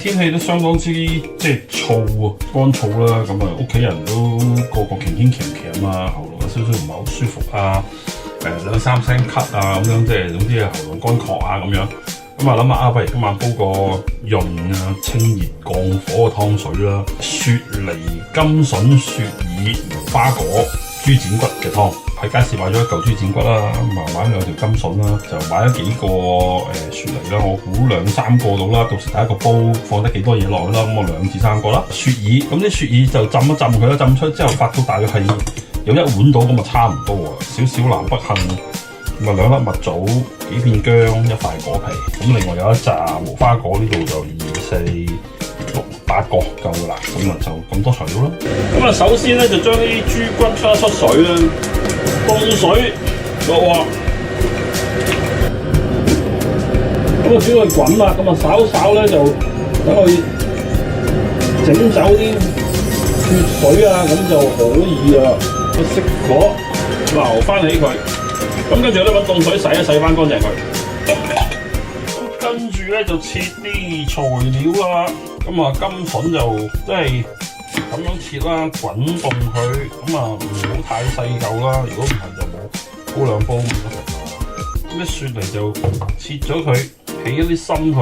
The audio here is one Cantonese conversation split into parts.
天氣都相當之即係燥啊，乾燥啦，咁啊屋企人都個個鉗鉗啊，喉嚨有少少唔係好舒服啊，兩三聲咳啊咁樣，即係總之係喉嚨乾涸啊咁樣。咁啊諗下不如今晚煲個潤啊、清熱降火嘅湯水啦，雪梨甘筍雪耳無花果豬展骨嘅湯。喺街市買咗一嚿豬展骨啦，買咗兩條甘筍啦，就買咗幾個雪梨啦，我估2、3個到啦，到時睇一個煲放得幾多嘢落去啦，咁我2至3個啦。雪耳咁啲雪耳就浸一浸佢啦，浸出之後發到大約係有1碗到咁啊，差唔多喎，少少南北杏，咁啊2粒蜜棗、幾片薑、1塊果皮，咁另外有一紮無花果，呢度就2、4、6、8個夠噶啦，咁啊就咁多材料啦。咁啊首先咧就將啲豬骨出水啦。凍水落鑊，咁啊煮佢滾啦，咁啊稍咧就等佢整走啲血水啊，咁就可以啦。熄火，撈翻起佢，咁跟住咧揾凍水洗一洗翻乾淨佢。咁跟住咧就切啲材料啦，咁啊甘筍就即係咁樣切啦，滾動佢，咁啊唔好太細嚿啦，如果唔係就冇煲兩煲唔得食啦。咁啲雪梨就切咗佢，起一啲心佢，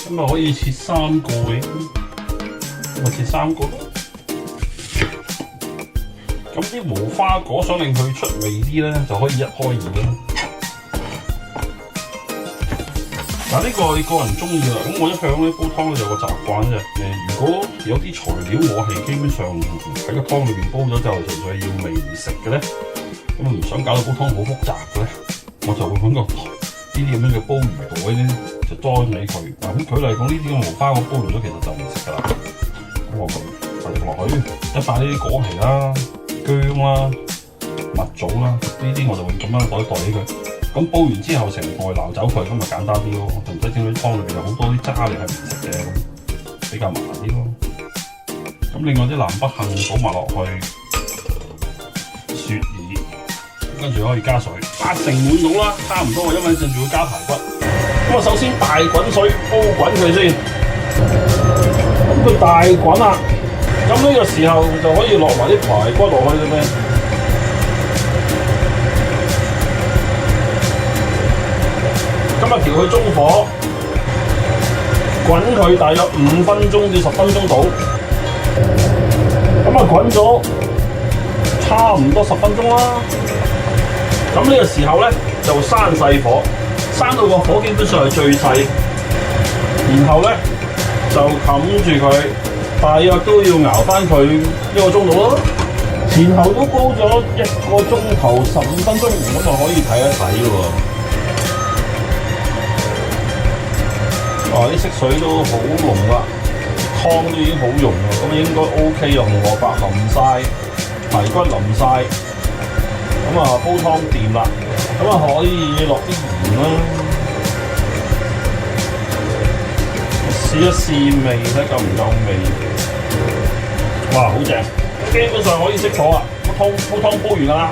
咁啊可以切3個嘅，咁啊切3個咯。咁啲無花果想令佢出味啲咧，就可以1開2啦。嗱，呢個你個人中意啦，咁我一向咧煲湯咧有個習慣啫。如果有啲材料我係基本上喺個湯裏邊煲咗就純粹要味食嘅咧，咁唔想搞到煲湯好複雜嘅咧，我就會揾個呢啲咁樣嘅煲魚袋咧，就裝起佢。嗱，咁舉例講，呢啲嘅無花果煲完咗其實就唔食噶啦。咁我放落去，一擺呢啲果皮啦、薑啦、蜜棗啦，呢啲我就會咁樣袋起佢。咁煲完之後成袋撈走佢，咁咪簡單啲咯，就唔使整到啲湯裏邊有好多啲渣你係唔食嘅，咁比較麻煩啲咯。咁另外啲南北杏倒埋落去，雪耳，跟住可以加水，8成滿到啦，差唔多，因為陣仲要加排骨。咁我首先大滾水煲滾佢先，咁佢大滾啦，咁呢個時候就可以落埋啲排骨落去嘅咩？咁啊，調去中火，滾佢大約5分鐘至10分鐘到。咁啊，滾咗差唔多10分鐘啦。咁呢個時候咧，就閂細火，閂到個火基本上係最細。然後咧就冚住佢，大約都要熬翻佢1個鐘度咯。前後都煲咗1個鐘頭15分鐘，咁啊可以睇一睇喎。哇！啲色水都好濃啦，湯都已經好濃啦，咁應該 OK 啦，紅蘿蔔淋晒，排骨淋晒，咁啊煲湯掂啦，咁啊可以落啲鹽啦，試一試味睇夠唔夠味。哇！好正，基本上可以熄火啦，煲湯煲完啦。